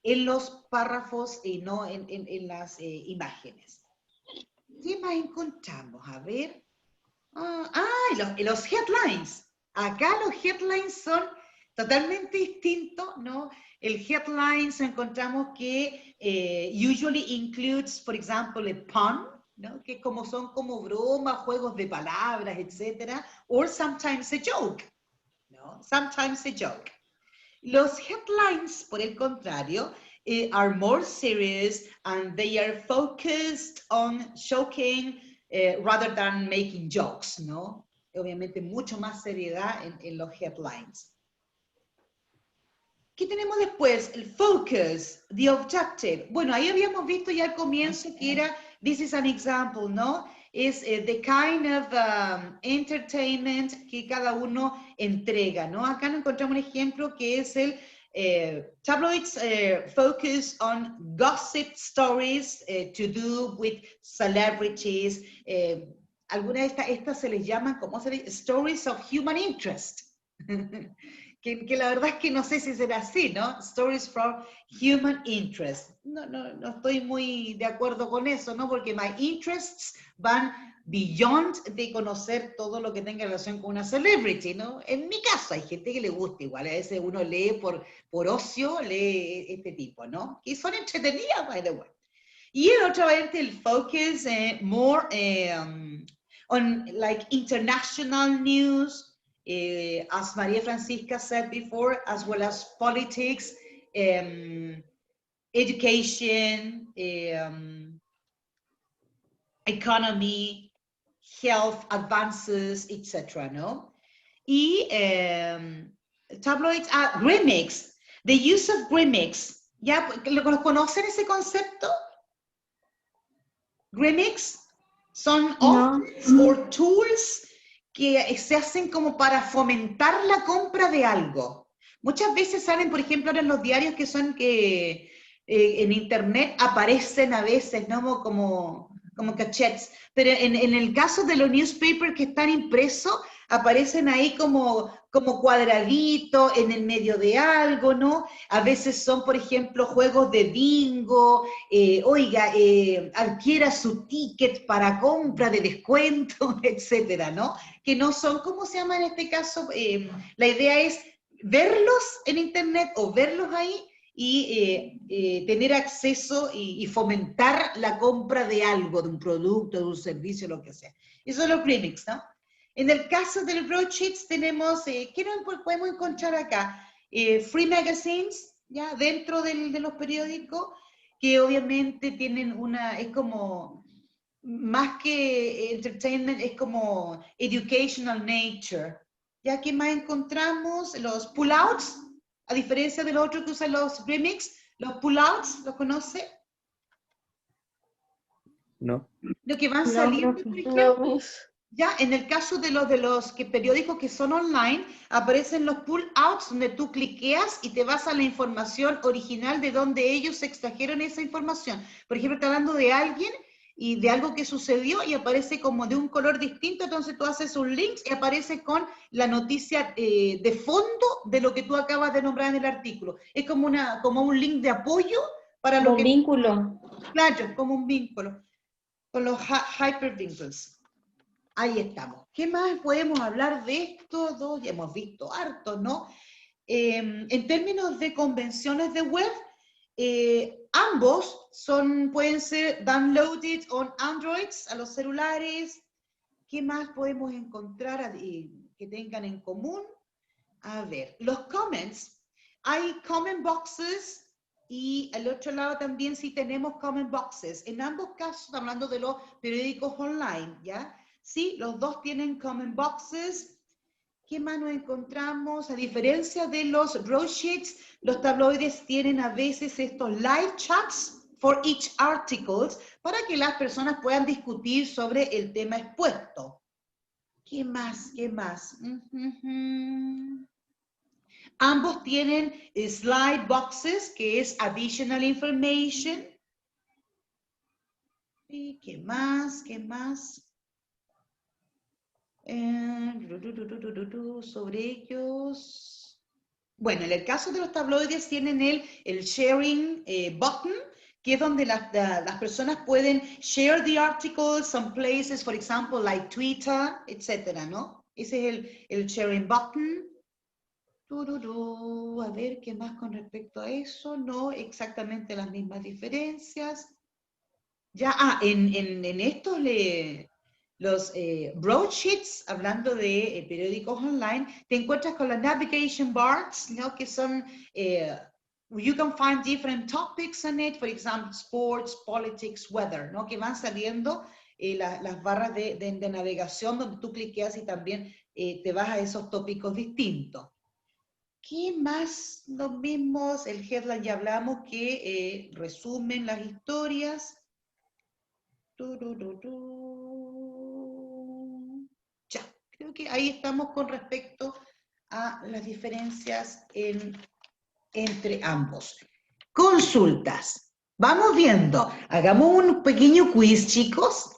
en los párrafos y no en las imágenes. ¿Qué más encontramos? A ver. Los headlines. Acá los headlines son totalmente distintos, ¿no? El headlines encontramos que usually includes, for example, a pun, ¿no? Que son como bromas, juegos de palabras, etcétera, or sometimes a joke, ¿no? Sometimes a joke. Los headlines, por el contrario, are more serious and they are focused on shocking rather than making jokes, ¿no? Obviamente mucho más seriedad en los headlines. ¿Qué tenemos después? El focus, the objective. Bueno, ahí habíamos visto ya al comienzo que era, this is an example, ¿no? Es the kind of entertainment que cada uno entrega, ¿no? Acá nos encontramos un ejemplo que es el tabloids focus on gossip stories to do with celebrities. Algunas de estas se les llaman, ¿cómo se dice? Stories of human interest. que la verdad es que no sé si será así, ¿no? Stories from human interest. No estoy muy de acuerdo con eso, ¿no? Porque my interests van beyond de conocer todo lo que tenga relación con una celebrity, ¿no? En mi caso hay gente que le gusta igual, a veces uno lee por ocio, lee este tipo, ¿no? Que son entretenidas, by the way. Y el otro variante, el focus more on like international news, as Maria Francisca said before, as well as politics, education, economy, health advances, etc., ¿no? Y tabloids, remix, the use of remix, ¿ya? ¿Lo conocen ese concepto? Remix son offers or tools que se hacen como para fomentar la compra de algo. Muchas veces salen, por ejemplo, ahora en los diarios que son que en internet aparecen a veces, ¿no? Como cachets, pero en el caso de los newspapers que están impresos, aparecen ahí como cuadraditos en el medio de algo, ¿no? A veces son, por ejemplo, juegos de bingo, adquiera su ticket para compra de descuento, etcétera, ¿no? Que no son, ¿cómo se llama en este caso? La idea es verlos en internet o verlos ahí y tener acceso y fomentar la compra de algo, de un producto, de un servicio, lo que sea. Eso es los remix, ¿no? En el caso del broadsheets tenemos, ¿qué nos podemos encontrar acá? Free magazines, ya, dentro de los periódicos, que obviamente tienen es como, más que entertainment, es como educational nature. ¿Ya qué más encontramos? Los pullouts, a diferencia de los otros que usan los remix, los pullouts, ¿los conoce? No. Lo que van No, saliendo, profe. por No, ejemplo. miss. Ya, en el caso de los periódicos que son online, aparecen los pull-outs donde tú cliqueas y te vas a la información original de donde ellos extrajeron esa información. Por ejemplo, está hablando de alguien y de algo que sucedió y aparece como de un color distinto, entonces tú haces un link y aparece con la noticia de fondo de lo que tú acabas de nombrar en el artículo. Es como un link de apoyo para Como lo un que... vínculo. Claro, como un vínculo, con los hypervincles. Ahí estamos. ¿Qué más podemos hablar de esto? Ya hemos visto harto, ¿no? En términos de convenciones de web, ambos pueden ser downloaded on Androids, a los celulares. ¿Qué más podemos encontrar que tengan en común? A ver, los comments. Hay comment boxes y al otro lado también sí tenemos comment boxes. En ambos casos, hablando de los periódicos online, ¿ya? Sí, los dos tienen comment boxes. ¿Qué más nos encontramos? A diferencia de los broadsheets, los tabloides tienen a veces estos live chats for each article para que las personas puedan discutir sobre el tema expuesto. ¿Qué más? ¿Qué más? Ambos tienen slide boxes, que es additional information. ¿Y qué más? ¿Qué más? Sobre ellos. Bueno, en el caso de los tabloides tienen el sharing button, que es donde las personas pueden share the articles, some places, for example, like Twitter, etcétera, ¿no? Ese es el sharing button. A ver, ¿qué más con respecto a eso? No exactamente las mismas diferencias. Ya, en estos los broadsheets, hablando de periódicos online, te encuentras con las navigation bars, ¿no? Que son, you can find different topics on it, for example, sports, politics, weather, ¿no? Que van saliendo las barras de navegación donde tú cliqueas y también te vas a esos tópicos distintos. ¿Qué más? Los mismos, el headline ya hablamos que resumen las historias. Ya, creo que ahí estamos con respecto a las diferencias entre ambos. Consultas. Vamos viendo. Hagamos un pequeño quiz, chicos.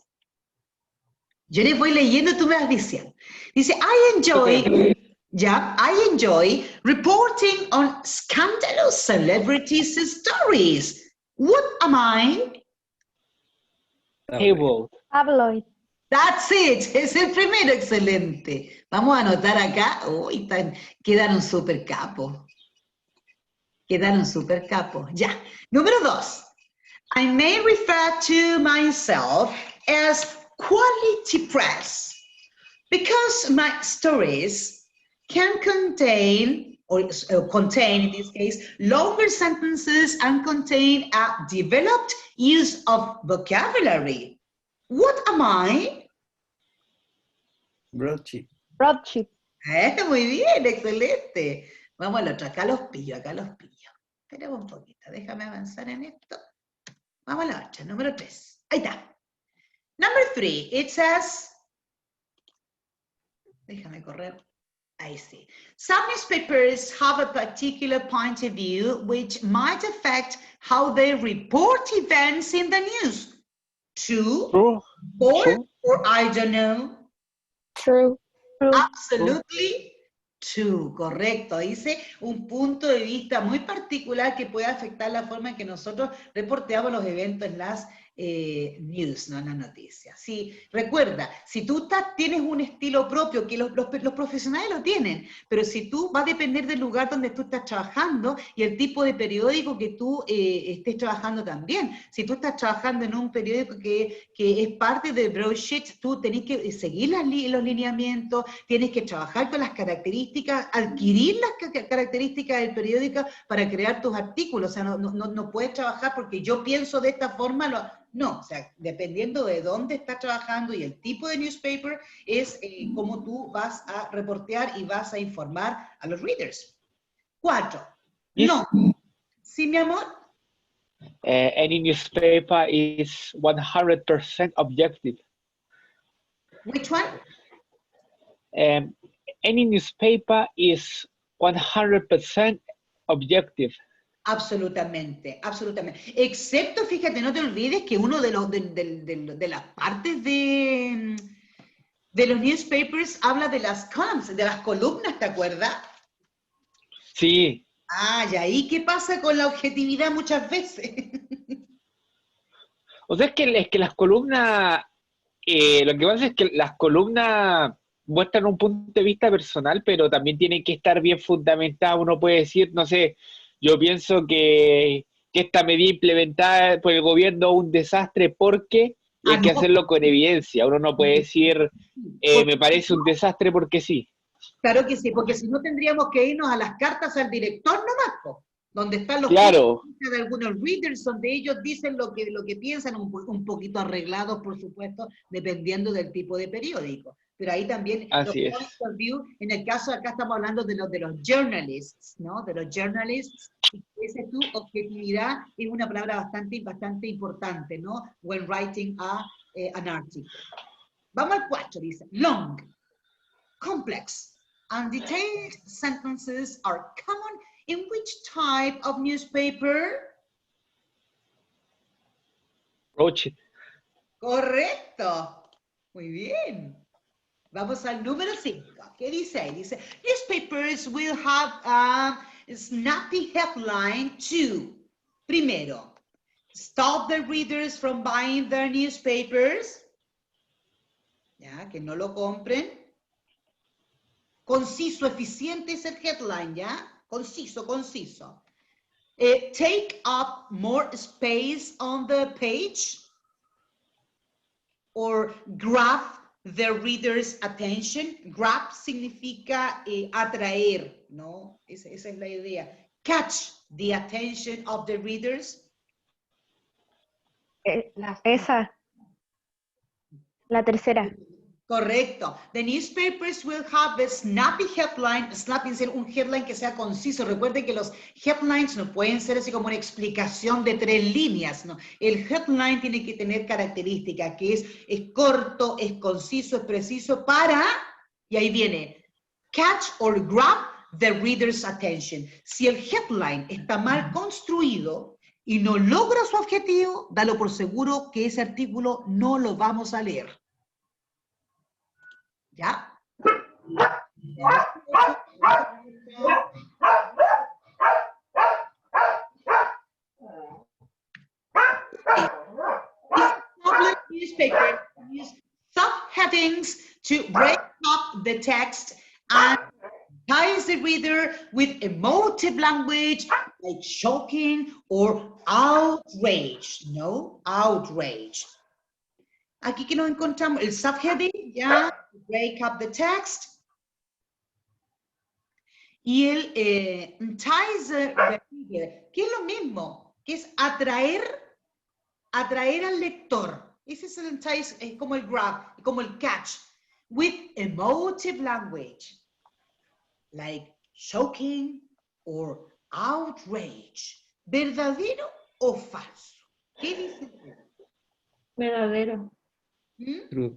Yo les voy leyendo, tú me vas diciendo. Dice, I enjoy Yeah, I enjoy reporting on scandalous celebrities' stories. What am I? Table. Tabloid. That's it, es el primero, excelente. Vamos a anotar acá, uy, quedaron súper capos. Quedaron súper capos, ya. Número 2, I may refer to myself as quality press because my stories can contain, or contain in this case, longer sentences and contain a developed use of vocabulary. What am I? Broadsheet. Broadsheet. Muy bien, excelente. Vamos al otro, acá los pillo, acá los pillo. Espera un poquito, déjame avanzar en esto. Vamos a la otra, número 3. Ahí está. Number 3, it says, déjame correr. I see. Some newspapers have a particular point of view which might affect how they report events in the news. True, True. or I don't know. True. Absolutely true, correcto. Dice un punto de vista muy particular que puede afectar la forma en que nosotros reporteamos los eventos en las news, no en las noticias. Sí, recuerda, si tú tienes un estilo propio, que los profesionales lo tienen, pero si tú va a depender del lugar donde tú estás trabajando y el tipo de periódico que tú estés trabajando también. Si tú estás trabajando en un periódico que es parte de broadsheets, tú tenés que seguir los lineamientos, tienes que trabajar con las características, adquirir las características del periódico para crear tus artículos. O sea, no puedes trabajar porque yo pienso de esta forma, no, o sea, dependiendo de dónde estás trabajando y el tipo de newspaper, es cómo tú vas a reportear y vas a informar a los readers. 4. No. ¿Sí, mi amor? Any newspaper is 100% objective. Which one? Any newspaper is 100% objective. Absolutamente, absolutamente. Excepto, fíjate, no te olvides que uno de las partes de los newspapers habla de las columns, de las columnas, ¿te acuerdas? Sí. Ah, y ahí, ¿qué pasa con la objetividad muchas veces? O sea, es que las columnas, lo que pasa es que las columnas muestran un punto de vista personal, pero también tienen que estar bien fundamentadas. Uno puede decir, no sé, yo pienso que esta medida implementada por el gobierno es un desastre porque hay que hacerlo con evidencia. Uno no puede decir, me parece un desastre porque sí. Claro que sí, porque si no tendríamos que irnos a las cartas al director nomás, po, donde están los Claro. de algunos readers, donde ellos dicen lo que piensan, un poquito arreglados, por supuesto, dependiendo del tipo de periódico. Pero ahí también, Así es. points of view, en el caso acá estamos hablando de los journalists, ¿no? De los journalists, y esa es tu objetividad, es una palabra bastante importante, ¿no? When writing an article. Vamos al 4, dice, long, complex, and detailed sentences are common in which type of newspaper? Broadsheet. Correcto. Muy bien. Vamos al número 5. ¿Qué dice ahí? Dice, newspapers will have a snappy headline to, primero, stop the readers from buying their newspapers. Ya, que no lo compren. Conciso, eficiente es el headline, ¿ya? Conciso. Take up more space on the page. Or grab the reader's attention. Grab significa atraer, ¿no? Esa es la idea. Catch the attention of the readers. Esa. La tercera. Correcto. The newspapers will have a snappy headline. Snappy es un headline que sea conciso. Recuerden que los headlines no pueden ser así como una explicación de 3 líneas, ¿no? El headline tiene que tener características, que es corto, es conciso, es preciso para, y ahí viene, catch or grab the reader's attention. Si el headline está mal construido y no logra su objetivo, dalo por seguro que ese artículo no lo vamos a leer. ¿Ya? Tabloid newspaper use subheadings to break up the text and ties the reader with emotive language like shocking or outrage, ¿no? Outrage. Aquí que nos encontramos el subheading, ya, break up the text. Y el ties the reader, que es lo mismo, que es atraer al lector. Ese es el entice, es como el grab, como el catch, with emotive language, like shocking or outrage. ¿Verdadero o falso? ¿Qué dices tú? Verdadero. ¿Mm? True.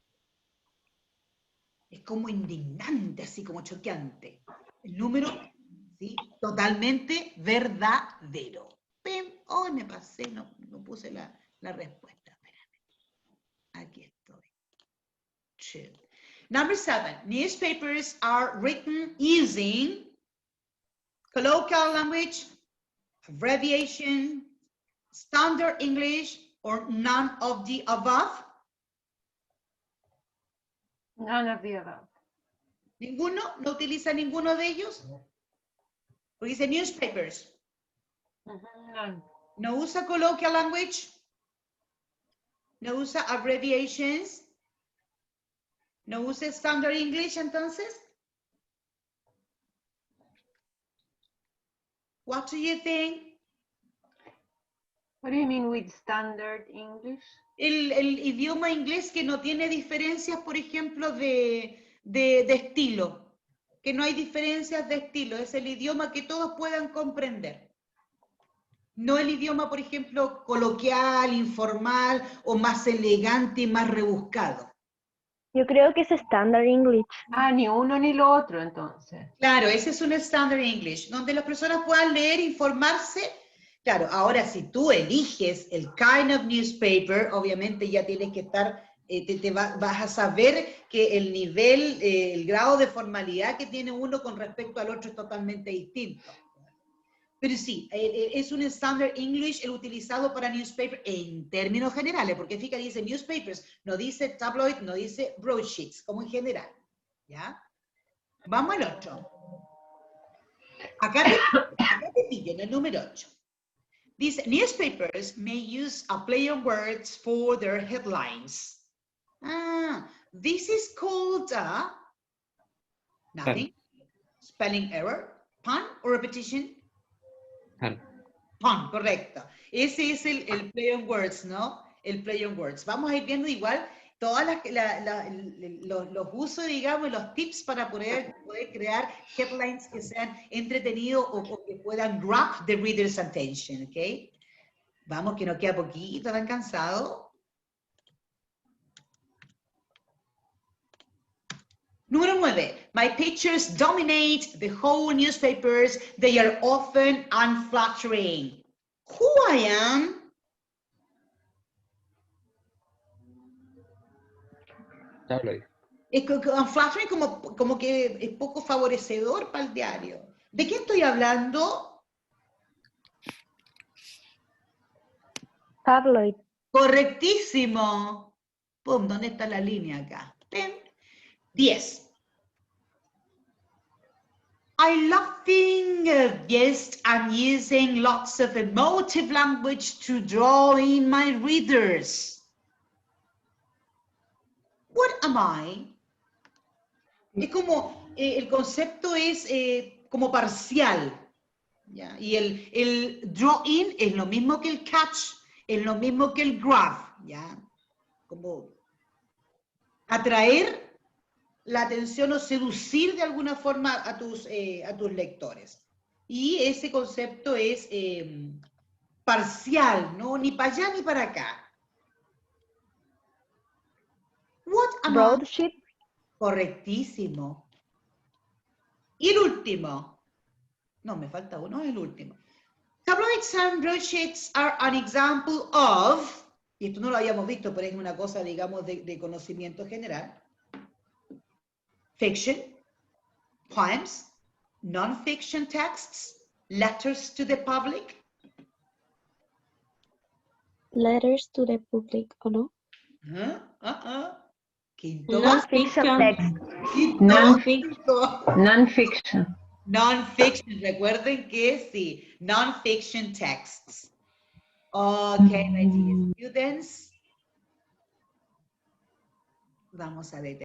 Es como indignante, así como choqueante. El número, ¿sí? Totalmente verdadero. Pim, hoy me pasé, no puse la respuesta. Espérame. Aquí estoy. True. Number 7. Newspapers are written using colloquial language, abbreviation, standard English, or none of the above. None of the above. ¿Ninguno? ¿No utiliza ninguno de ellos? Porque dice newspapers. None. ¿No usa colloquial language? ¿No usa abbreviations? ¿No usa standard English entonces? What do you think? What do you mean with standard English? El idioma inglés que no tiene diferencias, por ejemplo, de estilo. Que no hay diferencias de estilo. Es el idioma que todos puedan comprender. No el idioma, por ejemplo, coloquial, informal o más elegante y más rebuscado. Yo creo que es Standard English. Ah, ni uno ni lo otro, entonces. Claro, ese es un Standard English, donde las personas puedan leer, informarse. Claro, ahora si tú eliges el kind of newspaper, obviamente ya tienes que estar, vas a saber que el nivel, el grado de formalidad que tiene uno con respecto al otro es totalmente distinto. Pero sí, es un Standard English el utilizado para newspaper en términos generales, porque fíjate, dice newspapers, no dice tabloid, no dice broadsheets, como en general. ¿Ya? Vamos al otro. Acá te pillo en el número 8. Dice, newspapers may use a play on words for their headlines. Ah, this is called nothing. Spelling error, pun or repetition? Pun. Pun, correcto. Ese es el play on words, ¿no? El play on words. Vamos a ir viendo igual todos los usos, digamos, los tips para poder crear headlines que sean entretenidos o que puedan grab the reader's attention, ¿ok? Vamos, que nos queda poquito, ¿están cansados? Número 9. My pictures dominate the whole newspapers. They are often unflattering. Who I am? Tabloid. Unflattering como que es poco favorecedor para el diario. ¿De qué estoy hablando? Tabloid. Correctísimo. Pum, ¿dónde está la línea acá? 10. I love being a guest and using lots of emotive language to draw in my readers. What am I? Es como, el concepto es como parcial. ¿Ya? Y el draw in es lo mismo que el catch, es lo mismo que el grab. ¿Ya? Como atraer la atención o seducir de alguna forma a tus lectores. Y ese concepto es parcial, ¿no? Ni para allá ni para acá. What am I? Broadsheet. Correctísimo. Y el último. No, me falta uno, el último. Tabloids and broadsheets are an example of, y esto no lo habíamos visto, pero es una cosa, digamos, de conocimiento general. Fiction, Poems, non-fiction texts, letters to the public. Letters to the public, ¿o no? Quinto Non-fiction básico. text. Quinto básico. Non-fiction. Non-fiction, recuerden que sí, non-fiction texts. Okay, my dear students. Vamos a ver,